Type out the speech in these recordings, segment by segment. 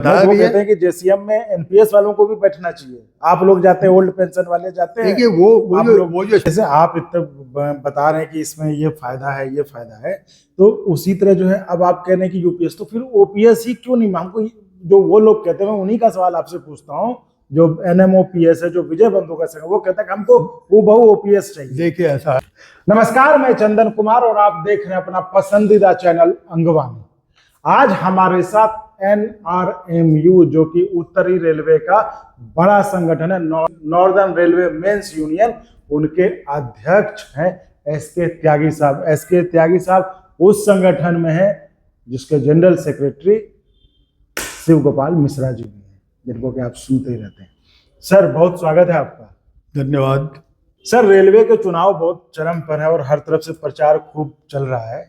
वो कहते हैं कि जेसीएम में एनपीएस वालों को भी बैठना चाहिए। आप लोग जाते हैं, ओल्ड पेंशन वाले जाते हैं। देखिए वो जो जैसे आप इतना बता रहे हैं कि इसमें ये फायदा है, ये फायदा है, तो उसी तरह जो है अब आप कह रहे हैं कि यूपीएस, तो फिर ओपीएस ही क्यों नहीं? हमको जो वो लोग कहते हैं, मैं उन्हीं का सवाल आपसे पूछता हूँ। जो एनएमओपीएस है, जो विजय बंधु का संघ, वो कहता है कि हमको हूबहू ओपीएस चाहिए। देखिए ऐसा है। नमस्कार, मैं चंदन कुमार और आप देख रहे हैं अपना पसंदीदा चैनल अंगवानी। आज हमारे साथ एनआरएमयू, जो कि उत्तरी रेलवे का बड़ा संगठन है, नॉर्दर्न रेलवे मेंस यूनियन, उनके अध्यक्ष हैं एसके त्यागी साहब। एसके त्यागी साहब उस संगठन में है जिसके जनरल सेक्रेटरी शिव गोपाल मिश्रा जी भी हैं, जिनको कि आप सुनते ही रहते हैं। सर, बहुत स्वागत है आपका। धन्यवाद। सर, रेलवे के चुनाव बहुत चरम पर है और हर तरफ से प्रचार खूब चल रहा है,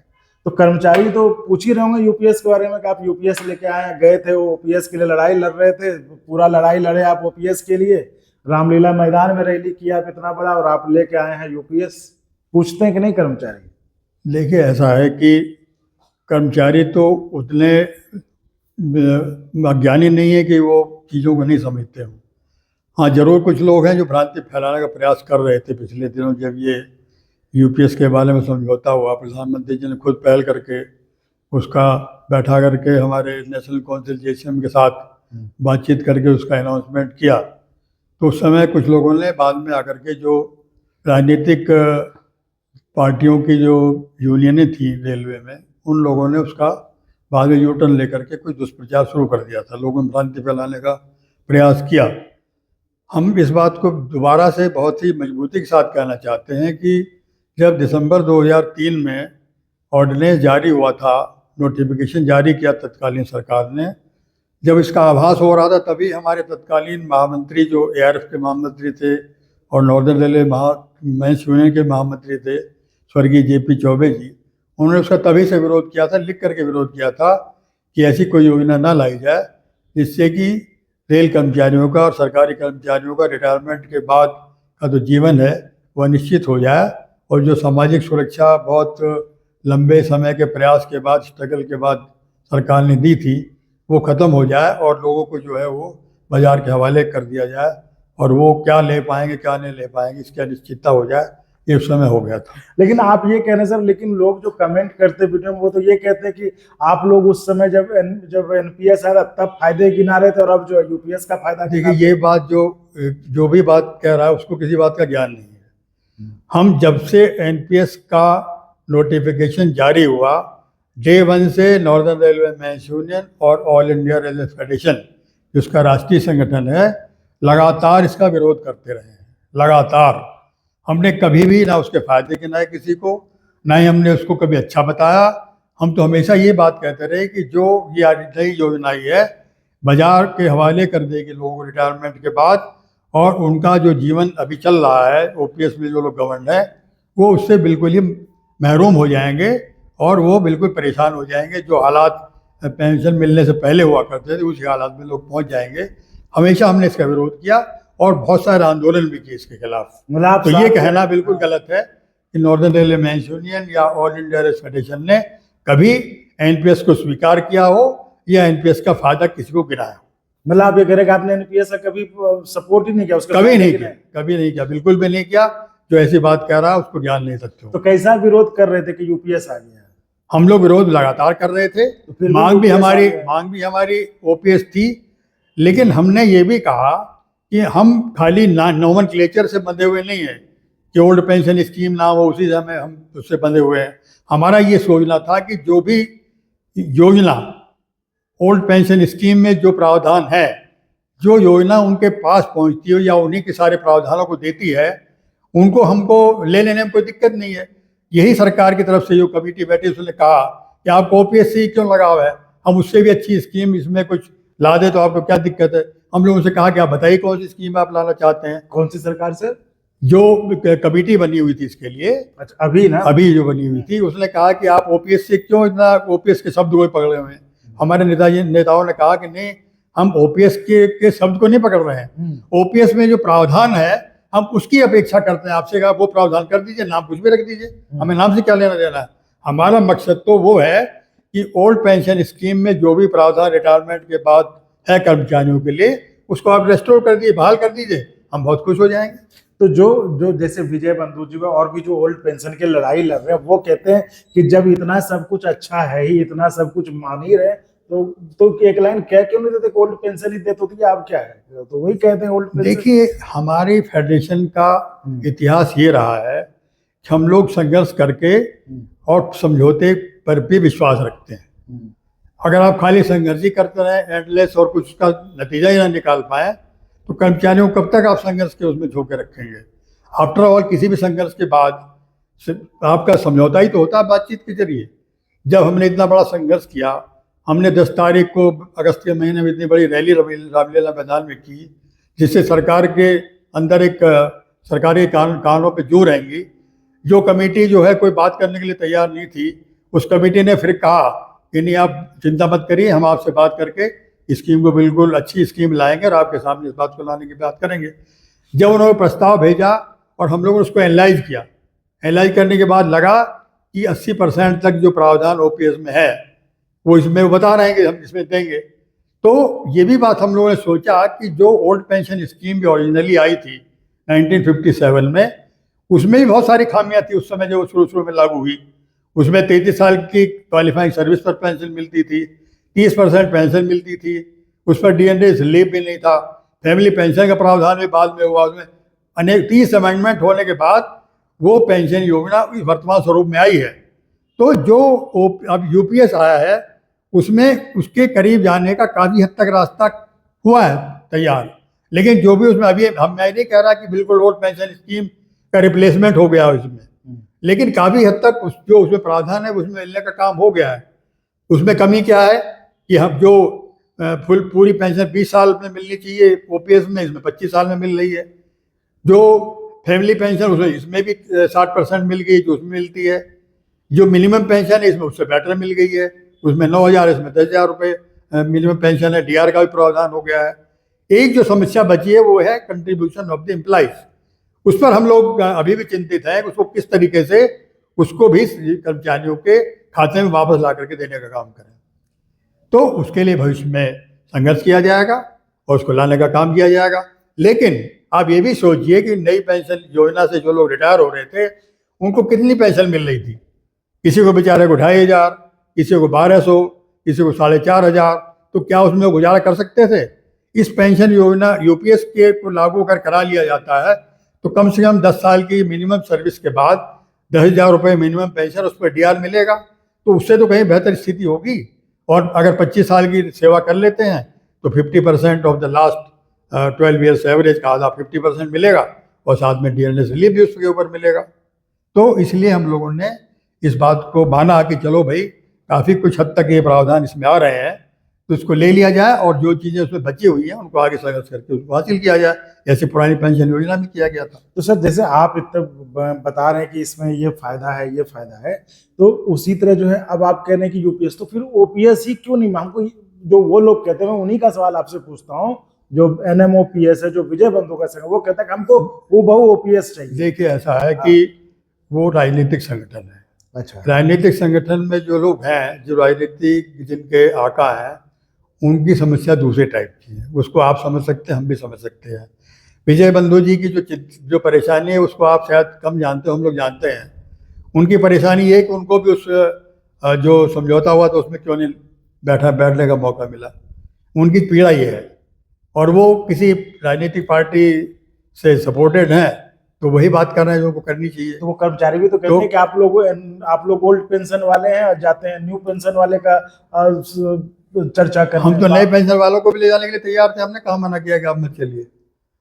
तो कर्मचारी तो पूछ ही रहे होंगे यूपीएस के बारे में कि आप यूपीएस लेके आए, गए थे ओपीएस के लिए, लड़ाई लड़ रहे थे, पूरा लड़ाई लड़े आप ओपीएस के लिए, रामलीला मैदान में रैली किया आप इतना बड़ा, और आप लेके आए हैं यूपीएस। पूछते हैं कि नहीं कर्मचारी? देखिए ऐसा है कि कर्मचारी तो उतने अज्ञानी नहीं है कि वो चीज़ों को नहीं समझते हों। हाँ, जरूर कुछ लोग हैं जो भ्रांति फैलाने का प्रयास कर रहे थे पिछले दिनों। जब ये यूपीएस के बारे में समझौता हुआ, प्रधानमंत्री जी ने खुद पहल करके उसका बैठा करके हमारे नेशनल काउंसिल जेसीएम के साथ बातचीत करके उसका अनाउंसमेंट किया, तो उस समय कुछ लोगों ने बाद में आकर के, जो राजनीतिक पार्टियों की जो यूनियनें थी रेलवे में, उन लोगों ने उसका बाद में यू टर्न लेकर के कुछ दुष्प्रचार शुरू कर दिया था, लोगों में भ्रांति फैलाने का प्रयास किया। हम इस बात को दोबारा से बहुत ही मजबूती के साथ कहना चाहते हैं कि जब दिसंबर 2003 में ऑर्डिनेंस जारी हुआ था, नोटिफिकेशन जारी किया तत्कालीन सरकार ने, जब इसका आभास हो रहा था, तभी हमारे तत्कालीन महामंत्री जो एआरएफ के महामंत्री थे और नॉर्दर्न रेलवे मेंस यूनियन के महामंत्री थे स्वर्गीय जेपी चौबे जी, उन्होंने उसका तभी से विरोध किया था, लिख करके विरोध किया था कि ऐसी कोई योजना ना लाई जाए जिससे कि रेल कर्मचारियों का और सरकारी कर्मचारियों का रिटायरमेंट के बाद का जो जीवन है वह निश्चित हो जाए, और जो सामाजिक सुरक्षा बहुत लंबे समय के प्रयास के बाद, स्ट्रगल के बाद सरकार ने दी थी, वो ख़त्म हो जाए और लोगों को जो है वो बाज़ार के हवाले कर दिया जाए, और वो क्या ले पाएंगे क्या नहीं ले पाएंगे इसकी अनिश्चितता हो जाए। ये समय हो गया था। लेकिन आप ये कह रहे हैं सर, लेकिन लोग जो कमेंट करते वीडियो में, वो तो ये कहते हैं कि आप लोग उस समय जब एनपीएस आया तब फायदे गिना रहे थे और अब जो यूपीएस का फायदा। देखिए, ये बात जो भी बात कह रहा है उसको किसी बात का ज्ञान नहीं है। हम जब से एनपीएस का नोटिफिकेशन जारी हुआ, डे 1 से नॉर्दर्न रेलवे मेंस यूनियन और ऑल इंडिया रेलवे फेडरेशन, जिसका राष्ट्रीय संगठन है, लगातार इसका विरोध करते रहे हैं। लगातार हमने कभी भी ना उसके फायदे गिनाए किसी को, ना ही हमने उसको कभी अच्छा बताया। हम तो हमेशा ये बात कहते रहे कि जो ये नई योजना है बाजार के हवाले कर देगी लोगों को रिटायरमेंट के बाद, और उनका जो जीवन अभी चल रहा है ओपीएस में जो लोग गवर्न है, वो उससे बिल्कुल ही महरूम हो जाएंगे और वो बिल्कुल परेशान हो जाएंगे। जो हालात पेंशन मिलने से पहले हुआ करते थे उसी हालात में लोग पहुंच जाएंगे। हमेशा हमने इसका विरोध किया और बहुत सारे आंदोलन भी किए इसके खिलाफ। मतलब तो ये कहना बिल्कुल गलत है कि नॉर्दर्न रेलवे मेंस यूनियन या ऑल इंडिया रेलवे फेडरेशन ने कभी एनपीएस को स्वीकार किया हो या एनपीएस का फायदा किसी को गिराया हो। मतलब आप ये कह रहे हैं कि आपने एनपीएस का कभी सपोर्ट ही नहीं किया, उसका कभी नहीं किया, कभी नहीं किया, बिल्कुल भी नहीं किया। जो ऐसी बात कह रहा है उसको ज्ञान नहीं सकते। तो कैसा विरोध कर रहे थे कि यूपीएस आ गया? हम लोग विरोध लगातार कर रहे थे, तो मांग भी हमारी ओपीएस थी, लेकिन हमने ये भी कहा कि हम खाली नोमेनक्लेचर से बंधे हुए नहीं हैं कि ओल्ड पेंशन स्कीम ना हो उसी समय हम उससे बंधे हुए हैं। हमारा ये सोचना था कि जो भी योजना ओल्ड पेंशन स्कीम में जो प्रावधान है, जो योजना उनके पास पहुंचती हो या उन्हीं के सारे प्रावधानों को देती है, उनको हमको ले लेने में कोई दिक्कत नहीं है। यही सरकार की तरफ से जो कमेटी बैठी उसने कहा कि आपको ओपीएस से क्यों लगाव है, हम उससे भी अच्छी स्कीम इसमें कुछ ला दे तो आपको क्या दिक्कत है। हम लोगों से कहा कि आप बताइए कौन सी स्कीम आप लाना चाहते हैं। कौन सी सरकार से? जो कमेटी बनी हुई थी इसके लिए। अच्छा, अभी जो बनी हुई थी, उसने कहा कि आप ओपीएस से क्यों इतना ओपीएस के शब्द को पकड़े हुए हैं। हमारे नेताओं ने कहा कि नहीं, हम ओपीएस के शब्द को नहीं पकड़ रहे हैं, ओपीएस में जो प्रावधान है हम उसकी अपेक्षा करते हैं आपसे। कहा वो प्रावधान कर दीजिए, नाम कुछ भी रख दीजिए, हमें नाम से क्या लेना देना है। हमारा मकसद तो वो है कि ओल्ड पेंशन स्कीम में जो भी प्रावधान रिटायरमेंट के बाद है कर्मचारियों के लिए, उसको आप रेस्टोर कर दीजिए, बहाल कर दीजिए, हम बहुत खुश हो जाएंगे। तो जो जो जैसे विजय बंधु जी और भी जो ओल्ड पेंशन की लड़ाई लड़ रहे हैं, वो कहते हैं कि जब इतना सब कुछ अच्छा है ही, इतना सब कुछ मान ही रहे, तो एक लाइन कह क्यों नहीं देते, ओल्ड पेंशन ही देते, तो क्या आप क्या है, तो वही कहते हैं ओल्ड पेंशन। देखिए, हमारी फेडरेशन का इतिहास ये रहा है कि हम लोग संघर्ष करके और समझौते पर भी विश्वास रखते हैं। अगर आप खाली संघर्ष ही करते रहे एंडलेस और कुछ का नतीजा ही ना निकाल पाए, तो कर्मचारियों को कब तक आप संघर्ष के उसमें झोंके रखेंगे। आफ्टर ऑल किसी भी संघर्ष के बाद आपका समझौता ही तो होता है बातचीत के जरिए। जब हमने इतना बड़ा संघर्ष किया, हमने 10 तारीख को अगस्त के महीने में इतनी बड़ी रैली रामलीला मैदान में की, जिससे सरकार के अंदर एक सरकारी कानूनों पर जोर रहेंगी। जो कमेटी जो है कोई बात करने के लिए तैयार नहीं थी, उस कमेटी ने फिर कहा कि नहीं, आप चिंता मत करिए, हम आपसे बात करके स्कीम को बिल्कुल अच्छी स्कीम लाएंगे और आपके सामने इस बात को लाने की बात करेंगे। जब उन्होंने प्रस्ताव भेजा और हम लोगों ने उसको एनालाइज किया, एनालाइज करने के बाद लगा कि 80% तक जो प्रावधान ओपीएस में है वो इसमें बता रहे हैं कि हम इसमें देंगे। तो ये भी बात हम लोगों ने सोचा कि जो ओल्ड पेंशन स्कीम भी ओरिजिनली आई थी 1957 में, उसमें भी बहुत सारी खामियां थी। उस समय जो शुरू में लागू हुई, उसमें 33 साल की क्वालिफाइंग सर्विस पर पेंशन मिलती थी, 30% पेंशन मिलती थी, उस पर डीएनए स्लिप भी नहीं था, फैमिली पेंशन का प्रावधान भी बाद में हुआ। उसमें अनेक 30 अमेंडमेंट होने के बाद वो पेंशन योजना वर्तमान स्वरूप में आई है। तो जो अब यूपीएस आया है, उसमें उसके करीब जाने का काफ़ी हद तक रास्ता हुआ है तैयार। लेकिन जो भी उसमें अभी मैं नहीं कह रहा कि बिल्कुल ओल्ड पेंशन स्कीम का रिप्लेसमेंट हो गया उसमें, लेकिन काफ़ी हद तक जो उसमें प्रावधान है उसमें मिलने का काम हो गया है। उसमें कमी क्या है कि हम जो पूरी पेंशन 20 साल में मिलनी चाहिए ओपीएस में, इसमें 25 साल में मिल रही है। जो फैमिली पेंशन उसमें इसमें भी 60% मिल गई जो उसमें मिलती है। जो मिनिमम पेंशन है इसमें उससे बेटर मिल गई है, उसमें 9,000, इसमें 10,000 रुपये मिनिमम पेंशन है। डीआर का भी प्रावधान हो गया है। एक जो समस्या बची है वो है कंट्रीब्यूशन ऑफ द एम्प्लॉइज। उस पर हम लोग अभी भी चिंतित हैं, उसको किस तरीके से उसको भी कर्मचारियों के खाते में वापस ला करके देने का काम करें। तो उसके लिए भविष्य में संघर्ष किया जाएगा और उसको लाने का काम किया जाएगा। लेकिन आप ये भी सोचिए कि नई पेंशन योजना से जो लोग रिटायर हो रहे थे उनको कितनी पेंशन मिल रही थी। किसी को बेचारे को 2,500, किसी को 1,200, किसी को 4,500। तो क्या उसमें गुजारा कर सकते थे? इस पेंशन योजना यूपीएस के को लागू करा लिया जाता है तो कम से कम 10 साल की मिनिमम सर्विस के बाद 10,000 रुपये मिनिमम पेंशन, उस पर डीआर मिलेगा। तो उससे तो कहीं बेहतर स्थिति होगी। और अगर 25 साल की सेवा कर लेते हैं तो 50% of the last 12 years average का आधा 50% मिलेगा और साथ में डीएनए स्लिप भी उसके ऊपर मिलेगा। तो इसलिए हम लोगों ने इस बात को माना कि चलो भाई, काफ़ी कुछ हद तक ये प्रावधान इसमें आ रहे हैं तो इसको ले लिया जाए और जो चीज़ें उसमें बची हुई हैं उनको आगे संघर्ष करके उसको हासिल किया जाए, जैसे पुरानी पेंशन योजना में किया गया था। तो सर, जैसे आप इतना बता रहे हैं कि इसमें ये फायदा है, ये फायदा है, तो उसी तरह जो है अब आप कह रहे हैं कि यूपीएस, तो फिर ओपीएस ही क्यों नहीं? हमको जो वो लोग कहते हैं, मैं उन्हीं का सवाल आपसे पूछता हूँ। जो एनएमओपीएस है, जो विजय बंधु का संगठन, वो कहता है कि हमको हूबहू ओपीएस चाहिए। देखिए, ऐसा है कि वो राजनीतिक संगठन है। अच्छा। राजनीतिक संगठन में जो लोग हैं, जो राजनीतिक जिनके आका हैं, उनकी समस्या दूसरे टाइप की है। उसको आप समझ सकते हैं, हम भी समझ सकते हैं। विजय बंधु जी की जो परेशानी है उसको आप शायद कम जानते हो, हम लोग जानते हैं। उनकी परेशानी ये है कि उनको भी उस जो समझौता हुआ तो उसमें क्यों नहीं बैठने का मौका मिला। उनकी पीड़ा ये है। और वो किसी राजनीतिक पार्टी से सपोर्टेड हैं तो वही बात कर रहे हैं जो उनको करनी चाहिए। तो वो कर्मचारी भी तो कहते हैं कि आप लोग ओल्ड पेंशन वाले हैं और जाते हैं न्यू पेंशन वाले का चर्चा करने। हम तो नए पेंशन वालों को भी ले जाने के लिए तैयार थे। हमने कहाँ मना किया कि आप मत चलिए।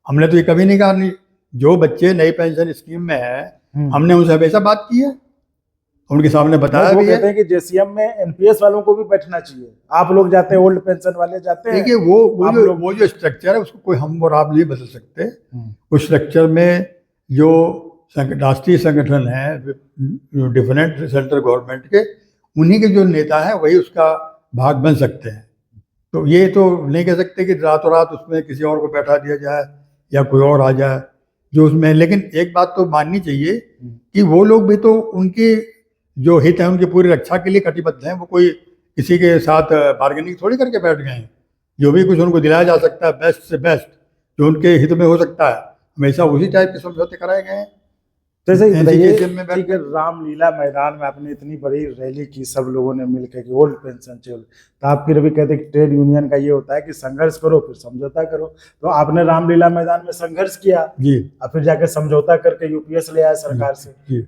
हमने तो ये कभी नहीं कहा। नहीं, जो बच्चे नई पेंशन स्कीम में है हमने उनसे हमेशा बात की है, उनके सामने बताया भी है। कहते हैं कि जेसीएम में एनपीएस वालों को भी बैठना चाहिए। आप लोग जाते हैं, ओल्ड पेंशन वाले जाते हैं। देखिए, वो जो स्ट्रक्चर है उसको कोई हम और आप नहीं बदल सकते। उस स्ट्रक्चर में जो राष्ट्रीय संगठन है डिफरेंट सेंट्रल गवर्नमेंट के, उन्हीं के जो नेता हैं वही उसका भाग बन सकते हैं। तो ये तो नहीं कह सकते कि रातों रात उसमें किसी और को बैठा दिया जाए या कोई और आ जाए जो उसमें। लेकिन एक बात तो माननी चाहिए कि वो लोग भी तो उनके जो हित है उनकी पूरी रक्षा के लिए कटिबद्ध हैं। वो कोई किसी के साथ बार्गेनिंग थोड़ी करके बैठ गए हैं। जो भी कुछ उनको दिलाया जा सकता है बेस्ट से बेस्ट, जो उनके हित में हो सकता है, हमेशा उसी टाइप के समझौते कराए गए हैं। जैसे ही बताइए, NCGCM में ठीक है, रामलीला मैदान में आपने इतनी बड़ी रैली की, सब लोगों ने मिलकर कि ओल्ड पेंशन चाहिए, तो आप फिर भी कहते हैं कि ट्रेड यूनियन का ये होता है कि संघर्ष करो फिर समझौता करो, तो आपने रामलीला मैदान में संघर्ष किया जी और फिर जाके समझौता करके यूपीएस ले आए सरकार से। जी,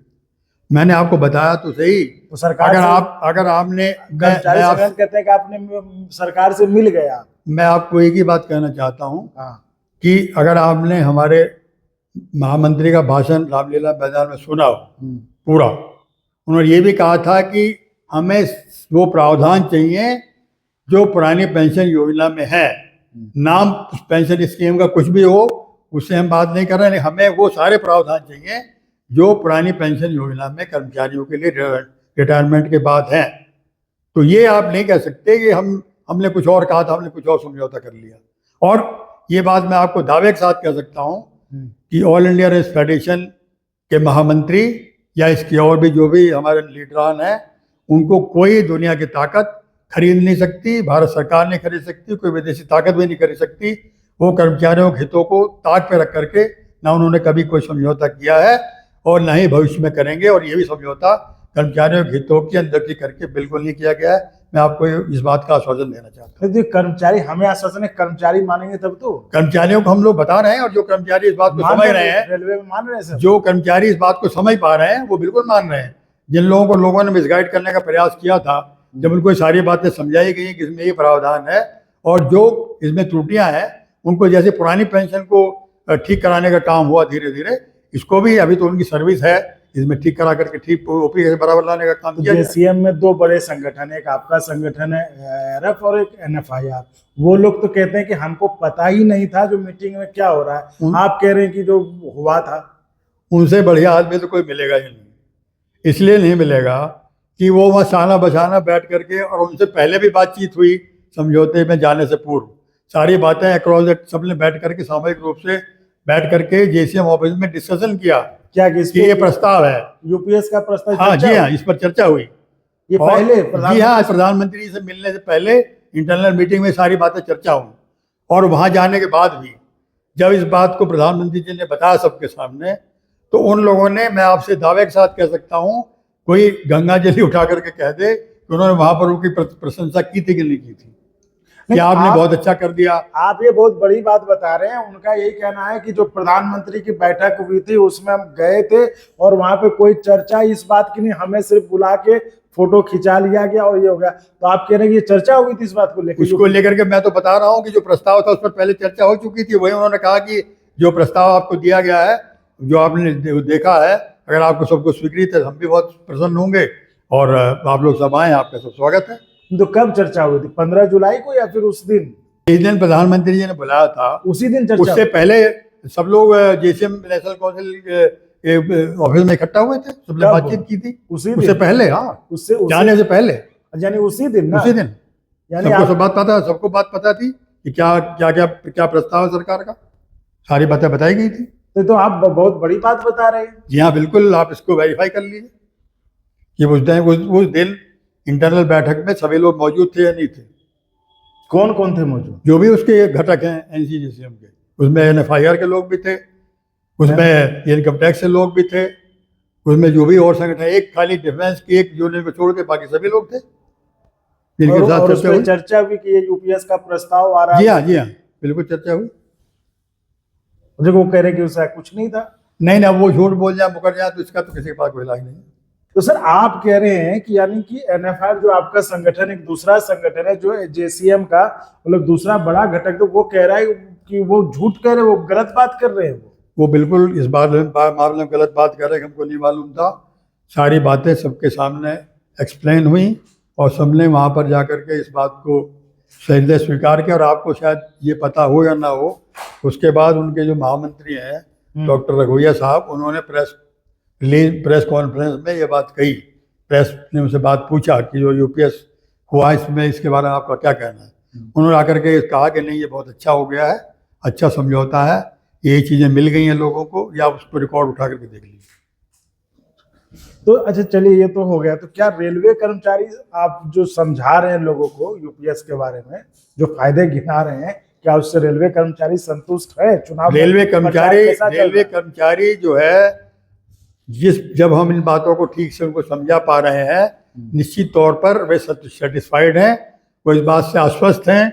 मैंने आपको बताया तो सही। तो सरकार से अगर आपने कर्मचारी संगठन कहते हैं कि आपने सरकार से मिल गया। मैं आपको एक ही बात कहना चाहता हूँ हाँ, कि अगर आपने हमारे महामंत्री का भाषण रामलीला मैदान में सुना हो पूरा, उन्होंने ये भी कहा था कि हमें वो प्रावधान चाहिए जो पुरानी पेंशन योजना में है, नाम पेंशन स्कीम का कुछ भी हो उससे हम बात नहीं कर रहे हैं, हमें वो सारे प्रावधान चाहिए जो पुरानी पेंशन योजना में कर्मचारियों के लिए रिटायरमेंट के बाद हैं। तो ये आप नहीं कह सकते कि हमने कुछ और कहा था, हमने कुछ और समझौता कर लिया। और ये बात मैं आपको दावे के साथ कह सकता हूँ कि ऑल इंडिया रेस फेडरेशन के महामंत्री या इसकी और भी जो भी हमारे लीडरान हैं, उनको कोई दुनिया की ताकत खरीद नहीं सकती, भारत सरकार नहीं खरीद सकती, कोई विदेशी ताकत भी नहीं खरीद सकती। वो कर्मचारियों के हितों को ताक पे रख करके ना उन्होंने कभी कोई समझौता किया है और ना ही भविष्य में करेंगे, और ये भी समझौता कर्मचारियों के हितों की अनदेखी करके बिल्कुल नहीं किया गया है। मैं आपको इस बात का आश्वासन देना चाहता हूँ। कर्मचारी हमें आश्वासन है, कर्मचारी मानेंगे तब तो। कर्मचारियों को हम लोग बता रहे हैं, और जो कर्मचारी इस बात को समझ रहे हैं, रेलवे में मान रहे हैं, जो कर्मचारी इस बात को समझ पा रहे हैं वो बिल्कुल मान रहे हैं। जिन लोगों ने मिसगाइड करने का प्रयास किया था, जब उनको सारी बातें समझाई गई कि इसमें ये प्रावधान है और जो इसमें त्रुटियां हैं उनको, जैसे पुरानी पेंशन को ठीक कराने का काम हुआ धीरे धीरे, इसको भी अभी तो उनकी सर्विस है, इसमें ठीक करा करके ठीक ओपी के बराबर लाने का काम किया। जेसीएम में दो बड़े संगठन है, एक आपका संगठन है एआरएफ और एक एनएफआईआर। वो लोग तो कहते हैं कि हमको पता ही नहीं था जो मीटिंग में क्या हो रहा है, आप कह रहे हैं कि जो हुआ था। उनसे बढ़िया आदमी तो कोई मिलेगा ही नहीं, इसलिए नहीं मिलेगा कि वो वहाँ शाना बशाना बैठ करके, और उनसे पहले भी बातचीत हुई समझौते में जाने से पूर्व, सारी बातें अक्रॉस सबने बैठ करके सामूहिक रूप से बैठ करके जेसीएम ऑफिस में डिस्कशन किया क्या कि ये प्रस्ताव है, यूपीएस का प्रस्ताव। हाँ जी हाँ, इस पर चर्चा हुई। ये पहले जी हाँ, प्रधानमंत्री से मिलने से पहले इंटरनल मीटिंग में सारी बातें चर्चा हुई, और वहाँ जाने के बाद भी जब इस बात को प्रधानमंत्री जी ने बताया सबके सामने, तो उन लोगों ने, मैं आपसे दावे के साथ कह सकता हूँ, कोई गंगा जली उठा करके कह दे कि उन्होंने वहाँ पर उनकी प्रशंसा की थी कि नहीं की थी, कि आपने बहुत अच्छा कर दिया। आप ये बहुत बड़ी बात बता रहे हैं। उनका यही कहना है कि जो प्रधानमंत्री की बैठक हुई थी उसमें हम गए थे और वहां पे कोई चर्चा इस बात की नहीं, हमें सिर्फ बुला के फोटो खिंचा लिया गया और ये हो गया। तो आप कह रहे हैं कि ये चर्चा हुई थी इस बात को लेकर? उसको लेकर के मैं तो बता रहा हूँ कि जो प्रस्ताव था उस पर पहले चर्चा हो चुकी थी। वही उन्होंने कहा कि जो प्रस्ताव आपको दिया गया है, जो आपने देखा है, अगर आपको सबको स्वीकृत है, हम भी बहुत प्रसन्न होंगे, और आप लोग सब आए, आपका सब स्वागत है। तो कब चर्चा हुई थी? 15 जुलाई को या फिर उस दिन? इस दिन प्रधानमंत्री जी ने बुलाया था, उसी दिन चर्चा? उससे पहले सब लोग जेसीएम नेशनल काउंसिल ऑफिस में इकट्ठा हुए थे, सबने बातचीत की थी उससे पहले। हाँ, उससे जाने से पहले, यानी उसी दिन ना? उसी दिन यानी सबको बात पता थी कि क्या प्रस्ताव है सरकार का, सारी बातें बताई गई थी। तो आप बहुत बड़ी बात बता रहे हैं। जी हाँ, बिल्कुल, आप इसको वेरीफाई कर लीजिए कि उस दिन इंटरनल बैठक में सभी लोग मौजूद थे या नहीं थे। कौन कौन थे मौजूद? जो भी उसके घटक हैं एनसीजीसीएम के, उसमें एनएफआईआर के लोग भी थे, उसमें इनकम टैक्स के लोग भी थे, उसमें जो भी और संगठन, एक खाली डिफेंस की एक यूनियन को छोड़ के बाकी सभी लोग थे जिनके साथ चर्चा हुई कि ये यूपीएस का प्रस्ताव आ रहा है। जी हाँ, बिल्कुल चर्चा हुई। वो कह रहे कि उसका कुछ नहीं था। नहीं, वो झूठ बोल जाए, मुकर जाए, तो इसका तो किसी के पास कोई इलाज नहीं। तो सर आप कह रहे हैं कि यानी कि एनएफआईआर जो आपका संगठन, एक दूसरा संगठन है जो जेसीएम का मतलब दूसरा बड़ा घटक, तो वो कह रहा है कि वो झूठ कह रहे हैं, वो गलत बात कर रहे हैं। वो बिल्कुल इस मामले में गलत बात कर रहे हैं, हमको नहीं मालूम था। सारी बातें सबके सामने एक्सप्लेन हुई और सबने वहाँ पर जा करके इस बात को सही स्वीकार किया। और आपको शायद ये पता हो या ना हो, उसके बाद उनके जो महामंत्री हैं डॉक्टर रघुवैया साहब, उन्होंने प्रेस कॉन्फ्रेंस में ये बात कही। प्रेस ने उनसे बात पूछा कि जो यूपीएस हुआ इसमें, इसके बारे में आपका क्या कहना है। उन्होंने आकर के कहा कि नहीं, ये बहुत अच्छा हो गया है, अच्छा समझौता है, ये चीज़ें मिल गई हैं लोगों को, या उसको रिकॉर्ड उठा करके देख लीजिए। तो अच्छा चलिए, ये तो हो गया। तो क्या रेलवे कर्मचारी, आप जो समझा रहे हैं लोगों को यूपीएस के बारे में, जो फायदे गिना रहे हैं, क्या उससे रेलवे कर्मचारी संतुष्ट है? चुनाव में रेलवे प्रचार कैसा चल रहा है? कर्मचारी जो है, जब हम इन बातों को ठीक से उनको समझा पा रहे हैं, निश्चित तौर पर वे सेटिस्फाइड हैं। वो इस बात से आश्वस्त हैं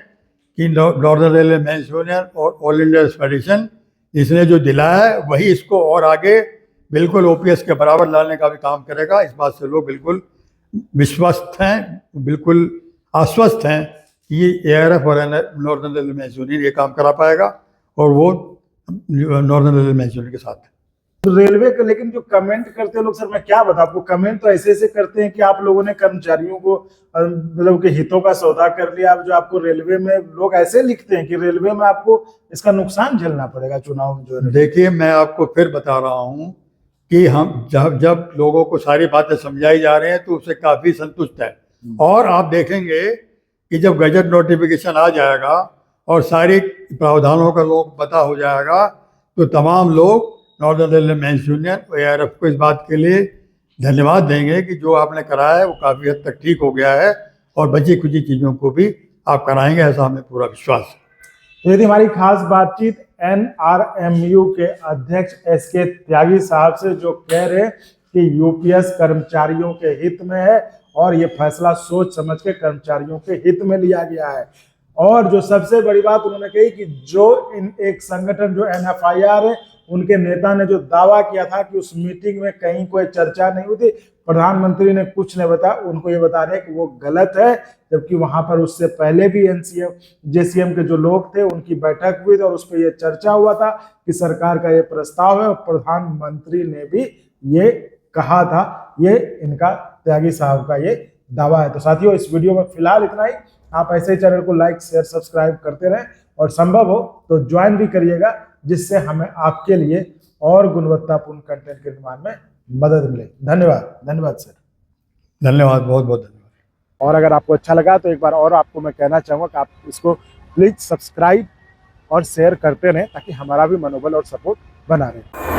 कि नॉर्दर्न रेलवे मेंस यूनियन और ऑल इंडिया फेडरेशन इसने जो दिलाया है वही इसको और आगे बिल्कुल ओपीएस के बराबर लाने का भी काम करेगा। इस बात से लोग बिल्कुल विश्वस्त हैं, बिल्कुल आश्वस्त हैं कि ये एआरएफ और नॉर्दर्न रेलवे मेंस यूनियन ये काम करा पाएगा, और वो नॉर्दर्न रेलवे मेंस यूनियन के साथ है। तो रेलवे का लेकिन जो कमेंट करते हैं लोग, सर मैं क्या बताऊं आपको, कमेंट तो ऐसे ऐसे करते हैं कि आप लोगों ने कर्मचारियों को मतलब के हितों का सौदा कर लिया। अब जो आपको रेलवे में लोग ऐसे लिखते हैं कि रेलवे में आपको इसका नुकसान झेलना पड़ेगा चुनाव में जो है। देखिए, मैं आपको फिर बता रहा हूँ कि हम जब लोगों को सारी बातें समझाई जा रही हैं तो उससे काफ़ी संतुष्ट है। और आप देखेंगे कि जब गजट नोटिफिकेशन आ जाएगा और सारे प्रावधानों का लोग पता हो जाएगा, तो तमाम लोग नॉर्दर्न रेलवे मेंस यूनियन और एआरएफ को इस बात के लिए धन्यवाद देंगे कि जो आपने कराया है वो काफ़ी हद तक ठीक हो गया है, और बची कुछ चीज़ों को भी आप कराएंगे, ऐसा हमें पूरा विश्वास है। तो यदि हमारी खास बातचीत एनआरएमयू के अध्यक्ष एसके त्यागी साहब से, जो कह रहे हैं कि यूपीएस कर्मचारियों के हित में है और ये फैसला सोच समझ के कर्मचारियों के हित में लिया गया है। और जो सबसे बड़ी बात उन्होंने कही कि जो एक संगठन जो एनएफआईआर है, उनके नेता ने जो दावा किया था कि उस मीटिंग में कहीं कोई चर्चा नहीं हुई थी, प्रधानमंत्री ने कुछ नहीं बताया, उनको ये बता रहे कि वो गलत है। जबकि वहां पर उससे पहले भी एनसीएम जेसीएम के जो लोग थे उनकी बैठक हुई थी और उस पर यह चर्चा हुआ था कि सरकार का ये प्रस्ताव है, और प्रधानमंत्री ने भी ये कहा था। ये इनका त्यागी साहब का ये दावा है। तो साथियों, इस वीडियो में फिलहाल इतना ही। आप ऐसे ही चैनल को लाइक शेयर सब्सक्राइब करते रहें, और संभव हो तो ज्वाइन भी करिएगा, जिससे हमें आपके लिए और गुणवत्तापूर्ण कंटेंट के निर्माण में मदद मिले। धन्यवाद सर। धन्यवाद, बहुत बहुत धन्यवाद। और अगर आपको अच्छा लगा तो एक बार और आपको मैं कहना चाहूँगा कि आप इसको प्लीज सब्सक्राइब और शेयर करते रहें, ताकि हमारा भी मनोबल और सपोर्ट बना रहे।